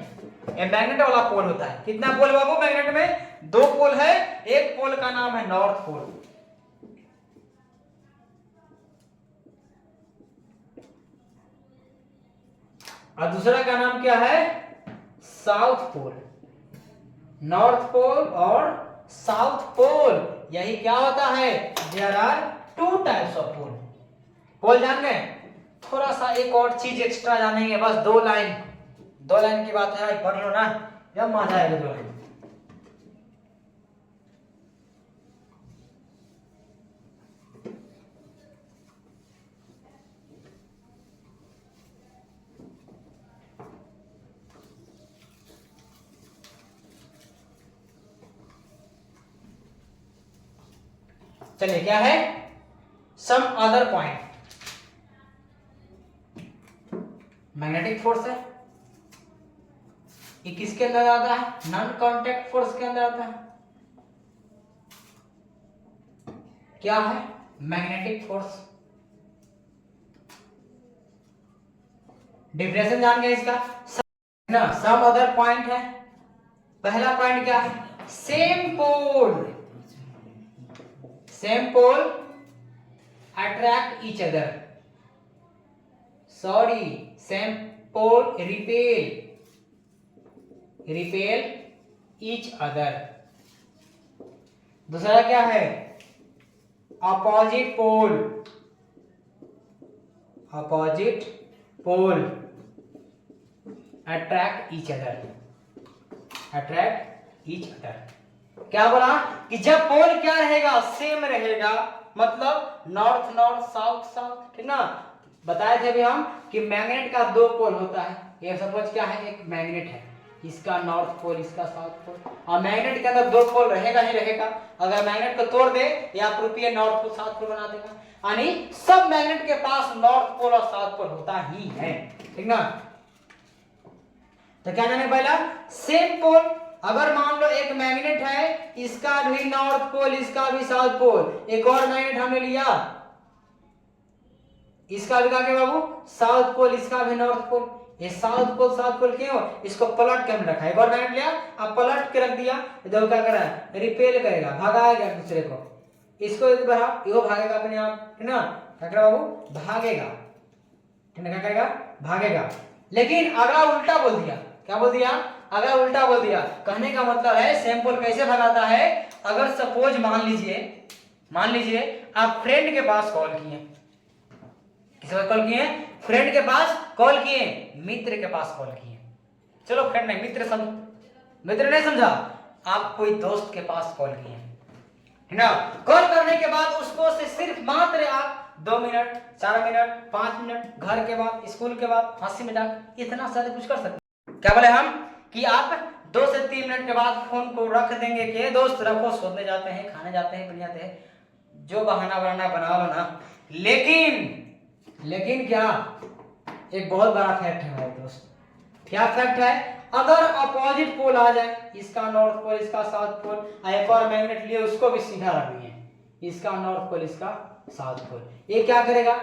ये मैग्नेट वाला पोल होता है। कितना पोल बाबू मैग्नेट में? 2 पोल है। एक पोल का नाम है नॉर्थ पोल, और दूसरा का नाम क्या है? South pole. नॉर्थ पोल और साउथ पोल, यही क्या होता है? There are two types of pole. Pole जान गए? थोड़ा सा एक और चीज एक्स्ट्रा जानेंगे, बस 2 लाइन की बात है, पढ़ लो ना, जब मजा आएगा 2 लाइन। चलिए, क्या है? Some other point. Magnetic force है, ये किसके अंदर आता है? नॉन कांटेक्ट फोर्स के अंदर आता है। क्या है? Magnetic force. डिफिनेशन जान गए इसका ना? सम अदर पॉइंट है। पहला पॉइंट क्या है? Same pole attract each other, sorry, same pole repel each other. दूसरा क्या है? Opposite pole attract each other. क्या बोला? कि जब पोल क्या रहेगा? सेम रहेगा, मतलब नॉर्थ नॉर्थ, साउथ साउथ, ठीक ना? बताए थे अभी हम कि मैग्नेट का 2 पोल होता है। ये सपोज क्या है? एक मैग्नेट है, इसका नॉर्थ पोल, इसका साउथ पोल, और मैग्नेट के अंदर 2 पोल रहेगा ही रहेगा। अगर मैग्नेट को तोड़ दे या रूपीय नॉर्थ पोल साउथ पोल बना देगा, यानी सब मैग्नेट के पास नॉर्थ पोल और साउथ पोल होता ही है, ठीक ना? तो क्या नाम है पहला? Same pole. अगर मान लो एक मैग्नेट है, इसका भी नॉर्थ पोल, इसका भी साउथ पोल, एक और मैग्नेट हमने लिया, इसका भी क्या बाबू? साउथ पोल, इसका भी नॉर्थ पोल। ये साउथ पोल क्यों? इसको पलट के हमने रखा है। एक और मैग्नेट लिया, अब पलट के रख दिया, तो क्या कर रहा है? रिपेल करेगा, भगाएगा एक दूसरे को। इसको बढ़ा, ये भागेगा अपने आप, ठीक ना? क्या करेगा बाबू? भागेगा, ठीक ना? क्या करेगा? भागेगा। लेकिन अगर उल्टा बोल दिया, क्या बोल दिया? अगर उल्टा बोल दिया, कहने का मतलब है सेम पोल कैसे भगाता है? अगर सपोज मान लीजिए आप फ्रेंड के पास कॉल किए, किसके पास कॉल किए? फ्रेंड के पास कॉल किए, मित्र के पास कॉल किए। चलो फ्रेंड नहीं, मित्र नहीं समझा, आप कोई दोस्त के पास कॉल किए, है ना? कॉल करने के बाद उसको से सिर्फ मात्र आप 2 मिनट, 4 मिनट, 5 मिनट, घर के बाद, स्कूल के बाद, हंसी मजाक, इतना सारे कुछ कर सकते। क्या बोले हम? कि आप 2 से 3 मिनट के बाद फोन को रख देंगे कि दोस्त रखो, सोने जाते हैं, खाने जाते हैं, पीने जाते हैं, जो बहाना बना लो ना। लेकिन क्या? एक बहुत बड़ा फैक्ट है मेरे दोस्त। क्या फैक्ट है? अगर अपोजिट पोल आ जाए, इसका नॉर्थ पोल, इसका साउथ पोल, एक और मैग्नेट लिए उसको भी सीधा रख दिए, इसका नॉर्थ पोल, इसका साउथ पोल, ये क्या करेगा?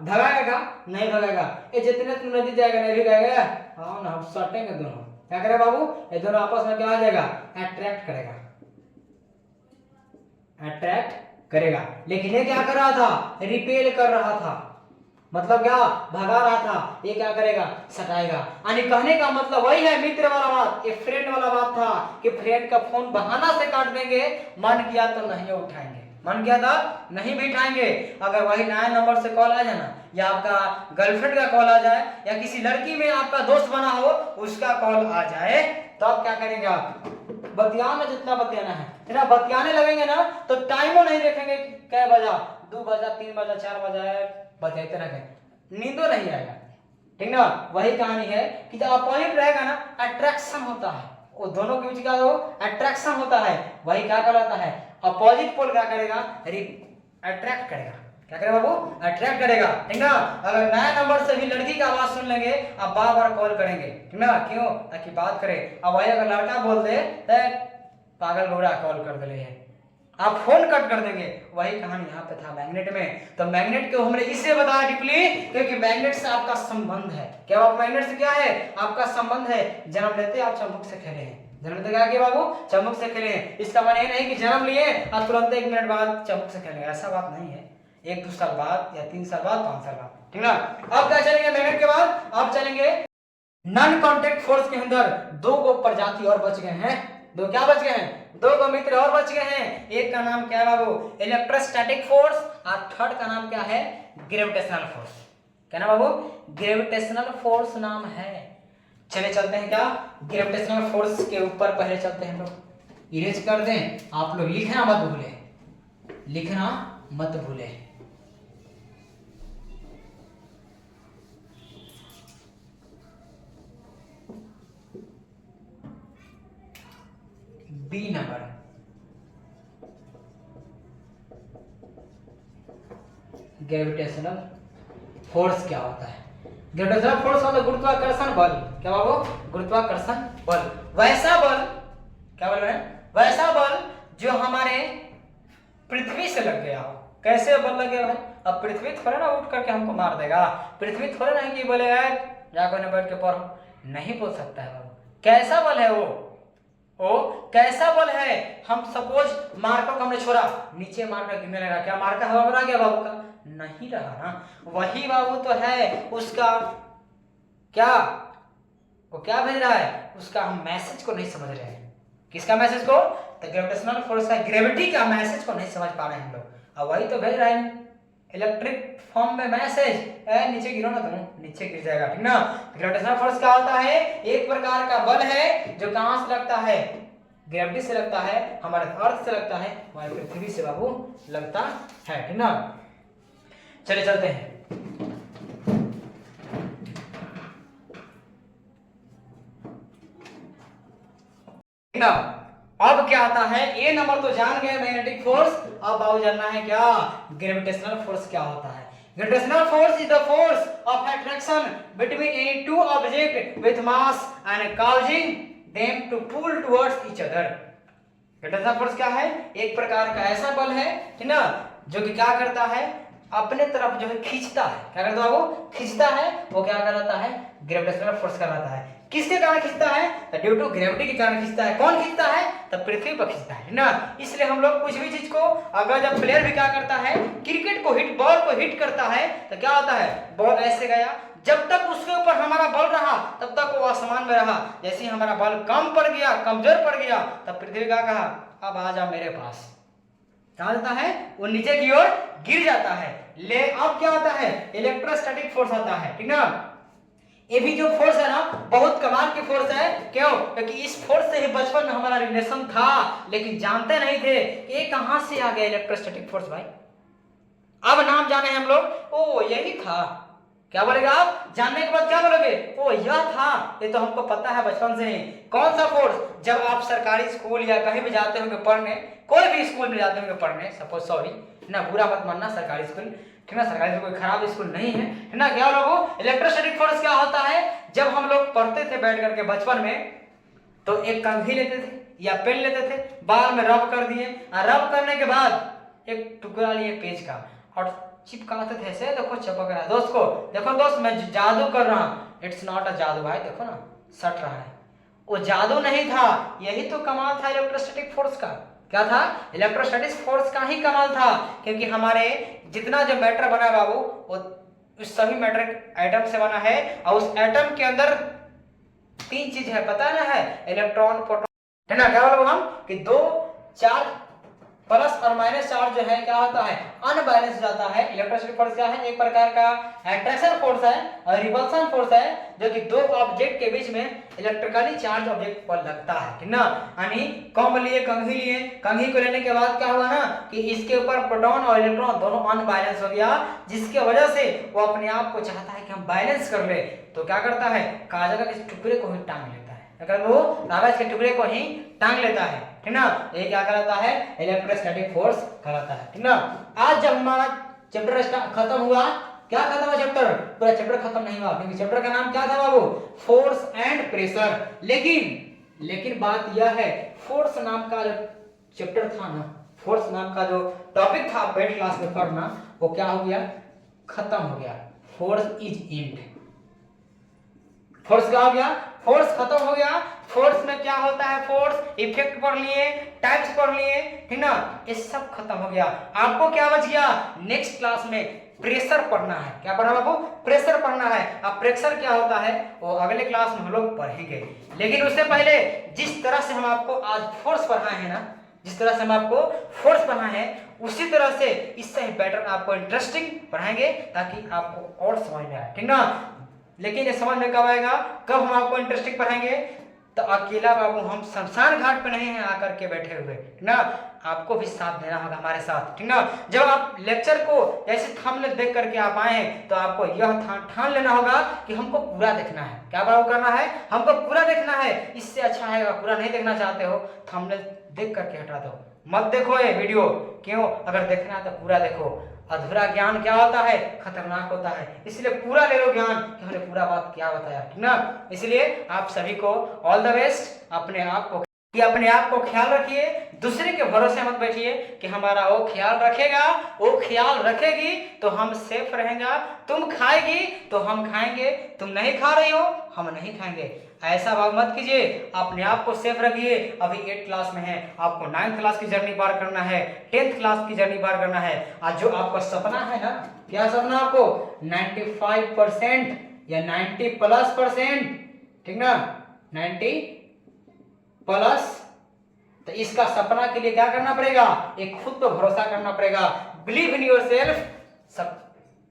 भगाएगा? नहीं भगाएगा। ये जितने तुम नदी जाएगा नहीं भगाएगा। हाँ ना, हम सटेंगे दोनों। क्या करेगा बाबू? ये दोनों आपस में क्या आ जाएगा? अट्रैक्ट करेगा। लेकिन ये क्या कर रहा था? रिपेल कर रहा था, मतलब क्या? भगा रहा था। ये क्या करेगा? सटाएगा। यानी कहने का मतलब वही है, मित्र वाला बात, ये फ्रेंड वाला बात था कि फ्रेंड का फोन बहाना से काट देंगे, मन किया तो नहीं उठाएंगे, मन किया था नहीं भी उठाएंगे। अगर वही नया नंबर से कॉल आ जाए ना, या आपका गर्लफ्रेंड का कॉल आ जाए, या किसी लड़की में आपका दोस्त बना हो उसका कॉल आ जाए, तो आप क्या करेंगे? आप बतियाना, जितना बतियाना है ना, बतियाने लगेंगे ना, तो टाइमो नहीं देखेंगे क्या बजा, 2 बजा, 3 बजा, 4 बजा, बजाते रहेंगे, नींदो नहीं आएगा, ठीक ना? वही कहानी है कि जब अपोजिट रहेगा ना, अट्रैक्शन होता है, वो दोनों के बीच का जो अट्रैक्शन होता है, वही क्या कहलाता है? अपोजिट पोल क्या करेगा? अट्रैक्ट करेगा। क्या करेगा बाबू, अट्रैक्ट करेगा, ठीक ना। अगर नया नंबर से भी लड़की की आवाज सुन लेंगे आप बार बार कॉल करेंगे, ठीक ना, क्यों, ताकि बात करें। अब वही अगर लड़का बोल दे पागल घोड़ा कॉल कर दे है, आप फोन कट कर देंगे। वही कहानी यहाँ पे था मैग्नेट में। तो मैग्नेट को हमने इससे बताया डीपली क्योंकि मैग्नेट से आपका संबंध है। क्या आप मैग्नेट से क्या है, आपका संबंध है। जन्म लेते आप चुंबक से खेले हैं, जन्म लेते क्या किया बाबू, चुंबक से खेले हैं। इसका मतलब ये नहीं कि जन्म लिए और तुरंत 1 मिनट बाद चुंबक से खेलेंगे, ऐसा बात नहीं है। 1-2 साल बाद या 3 साल बाद, 5 साल बाद, ठीक ना। अब क्या चलेंगे मैग्नेट के बाद, अब चलेंगे नॉन कांटेक्ट फोर्स के अंदर 2 गो प्रजाति और बच गए हैं। 2 क्या बच गए हैं, 2 गो मित्र और बच गए हैं। एक का नाम क्या है बाबू, इलेक्ट्रोस्टैटिक फोर्स, और थर्ड का नाम क्या है, ग्रेविटेशनल फोर्स। क्या नाम बाबू, ग्रेविटेशनल फोर्स नाम है। चले चलते हैं क्या, ग्रेविटेशनल फोर्स के ऊपर पहले चलते हैं हम लोग। इरेज कर दें, आप लोग लिखना मत भूले, लिखना मत भूले। बी नंबर, ग्रेविटेशनल फोर्स क्या होता है। ग्रेविटेशनल फोर्स मतलब गुरुत्वाकर्षण बल। क्या बाबू, गुरुत्वाकर्षण बल, वैसा बल, क्या बोल रहे हैं, वैसा बल जो हमारे पृथ्वी से लग गया हो। कैसे बल लग गया भाई, अब पृथ्वी थोड़ा ना उठ करके हमको मार देगा, पृथ्वी थोड़ा नहीं कि बोले जाकर बैठ के पढ़ो, नहीं बोल सकता है बाबू। कैसा बल है वो कैसा बल है। हम सपोज मार्कर को हमने छोड़ा, नीचे मार्कर गिरने लगा, क्या मार्कर हवा में रह गया बाबू का, नहीं रहा ना। वही बाबू तो है उसका क्या, वो क्या भेज रहा है, उसका हम मैसेज को नहीं समझ रहे हैं। किसका मैसेज को, तो ग्रेविटेशनल फोर्स का, ग्रेविटी का मैसेज को नहीं समझ पा रहे हैं हम लोग। अब वही तो भेज रहा है इलेक्ट्रिक फॉर्म में मैसेज, नीचे गिरो ना तुम, नीचे गिर जाएगा, ठीक ना। ग्रेविटेशनल फोर्स क्या होता है, एक प्रकार का बल है जो कहां से लगता है, ग्रेविटी से लगता है, हमारे अर्थ से लगता है, हमारे पृथ्वी से बाबू लगता है, ठीक ना। चले चलते हैं, ठीक ना। अब क्या आता है, ए नंबर तो जान गए मैग्नेटिक फोर्स, अब बाबू जानना है क्या, ग्रेविटेशनल फोर्स क्या होता है। Gravitational force is the force of attraction between any two objects with mass and causing them to pull towards each other. Gravitational force क्या है, एक प्रकार का ऐसा बल है, ठीक ना, जो कि क्या करता है, अपने तरफ जो है खींचता है। क्या करता है वो, खींचता है, वो क्या कहलाता है, ग्रेविटेशनल फोर्स कहलाता है। किसके कारण खींचता है, तो ड्यू टू ग्रेविटी के कारण खींचता है। कौन खींचता है, तो पृथ्वी पर खींचता है ना। इसलिए हम लोग कुछ भी चीज को, अगर जब प्लेयर भी क्या करता है, क्रिकेट को हिट, बॉल को हिट करता है, तो क्या होता है, बॉल ऐसे गया, जब तक उसके ऊपर हमारा बल रहा तब तक वो आसमान में रहा। जैसे ही हमारा बल कम पड़ गया, कमजोर पड़ गया, तब पृथ्वी का कहा अब आ जा मेरे पास, कहा जाता है, वो नीचे की ओर गिर जाता है। ले अब क्या आता है, इलेक्ट्रोस्टैटिक फोर्स आता है, ठीक ना। ये भी जो फोर्स है ना, बहुत कमाल की फोर्स है। क्यों, क्योंकि इस फोर्स से ही बचपन में हमारा रिलेशन था, लेकिन जानते नहीं थे कि ये कहां से आ गया इलेक्ट्रोस्टैटिक फोर्स भाई। अब नाम जाने हम लोग, ओ यही था। क्या बोलेगा आप, जानने के बाद क्या बोलोगे, ओ यह था, ये तो हमको पता है बचपन से ही। कौन सा फोर्स, जब आप सरकारी स्कूल या कहीं भी जाते होंगे पढ़ने, कोई भी स्कूल में जाते होंगे पढ़ने, सपोज सॉरी ना, बुरा मत मानना, सरकारी स्कूल, ठीक ना, सरकारी स्कूल कोई खराब स्कूल नहीं है, ठीक ना। क्या लोगों, इलेक्ट्रोस्टैटिक फोर्स क्या होता है, जब हम लोग पढ़ते थे बैठ करके बचपन में, तो एक कंघी लेते थे या पेन लेते थे, बाल में रब कर दिए, रब करने के बाद एक टुकड़ा लिए पेज का और चिपकाते थे ऐसे, देखो चिपक रहा है। दोस्त को देखो, दोस्त मैं जादू कर रहा हूं, इट्स नॉट अ जादू भाई, देखो ना सट रहा है, वो जादू नहीं था। यही तो कमाल था इलेक्ट्रोस्टैटिक फोर्स का। क्या था, इलेक्ट्रोस्टैटिक फोर्स का ही कमाल था, क्योंकि हमारे जितना जो मैटर बना है बाबू, वो उस सभी मैटर एटम से बना है, और उस एटम के अंदर 3 चीज है, पता ना है, इलेक्ट्रॉन, प्रोटॉन, है ना। क्या बोलो हम कि 2 चार्ज प्लस और माइनस चार्ज जो है क्या होता है, अनबैलेंस हो जाता है। इलेक्ट्रोस्टैटिक फोर्स क्या है, एक प्रकार का अट्रैक्शन फोर्स है और रिपल्शन फोर्स है, जो कि 2 ऑब्जेक्ट के बीच में इलेक्ट्रिकली चार्ज ऑब्जेक्ट पर लगता है, ठीक ना। यानी कॉम लिए, कंघी लिए, कंघी को लेने के बाद क्या हुआ ना कि इसके ऊपर प्रोटॉन और इलेक्ट्रॉन दोनों अनबैलेंस हो गया, जिसकी वजह से वो अपने आप को चाहता है कि हम बैलेंस कर ले, तो क्या करता है, कागज के टुकड़े को ही टांग लेता है। अगर वो कागज के टुकड़े को ही टांग लेता है, ठीक ना, ये क्या कहलाता है, इलेक्ट्रोस्टैटिक फोर्स कहलाता है, ठीक ना। आज जब हमारा चैप्टर खत्म हुआ, क्या खत्म हुआ चैप्टर? पूरा चैप्टर खत्म नहीं हुआ, क्योंकि चैप्टर का नाम क्या था बाबू? Force and pressure. लेकिन बात यह है, फोर्स नाम का जो चैप्टर था ना, फोर्स नाम का जो टॉपिक था पेड क्लास में पढ़ना, वो क्या हो गया? खत्म हो गया। Force is and. फोर्स क्या हो गया? फोर्स खत्म हो गया। फोर्स में क्या होता है? फोर्स इफेक्ट पढ़ लिए, टाइप्स पढ़ लिए, ठीक ना, ये सब खत्म हो गया। आपको क्या बच गया? नेक्स्ट क्लास में प्रेशर पढ़ना है। क्या पढ़ना बाबू? प्रेशर पढ़ना है। अब प्रेशर क्या होता है वो अगले क्लास में हम लोग पढ़ेंगे। लेकिन उससे पहले जिस तरह से हम आपको आज फोर्स पढ़ाए हैं ना, जिस तरह से हम आपको फोर्स पढ़ाए हैं, उसी तरह से इससे बेटर आपको इंटरेस्टिंग पढ़ाएंगे, ताकि आपको और समझ में आए, ठीक ना। लेकिन ये समझ में कब आएगा? कब हम आपको इंटरेस्टिंग पढ़ाएंगे? तो अकेला बाबू हम शमशान घाट पे नहीं है आकर के बैठे हुए, ठीक ना, आपको भी साथ देना होगा हमारे साथ, ठीक ना। जब आप लेक्चर को ऐसे थंबनेल देख करके आप आए हैं, तो आपको यह ठान लेना होगा कि हमको पूरा देखना है। क्या बाबू करना है? हमको पूरा देखना है। इससे अच्छा है, पूरा नहीं देखना चाहते हो, थंबनेल देख करके हटा दो, मत देखो ये वीडियो। क्यों? अगर देखना है तो पूरा देखो। अधूरा ज्ञान क्या होता है? खतरनाक होता है। इसलिए पूरा ले लो ज्ञान कि हमने पूरा बात क्या बताया, ठीक ना। इसलिए आप सभी को ऑल द बेस्ट। अपने आप को ख्याल रखिए, दूसरे के भरोसे मत बैठिए कि हमारा वो ख्याल रखेगा, वो ख्याल रखेगी तो हम सेफ रहेंगे। तुम खाएगी तो हम खाएंगे, तुम नहीं खा रही हो हम नहीं खाएंगे। ऐसा बात मत कीजिए, अपने आप को सेफ रखिए। अभी 8 क्लास में है, आपको 9th क्लास की जर्नी पार करना है, 10th क्लास की जर्नी पार करना है। आज जो आपका सपना है ना, क्या सपना आपको? 95% या 90+%, ठीक ना, 90 प्लस। तो इसका सपना के लिए क्या करना पड़ेगा? एक खुद पर भरोसा करना पड़ेगा। बिलीव इन योर सेल्फ, सब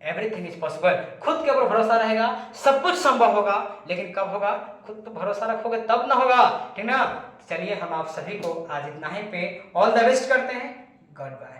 एवरीथिंग इज पॉसिबल। खुद के ऊपर भरोसा रहेगा, सब कुछ संभव होगा। लेकिन कब होगा? खुद पर भरोसा रखोगे तब ना होगा, ठीक ना। चलिए हम आप सभी को आज इतना ही पे ऑल द बेस्ट करते हैं। Good bye.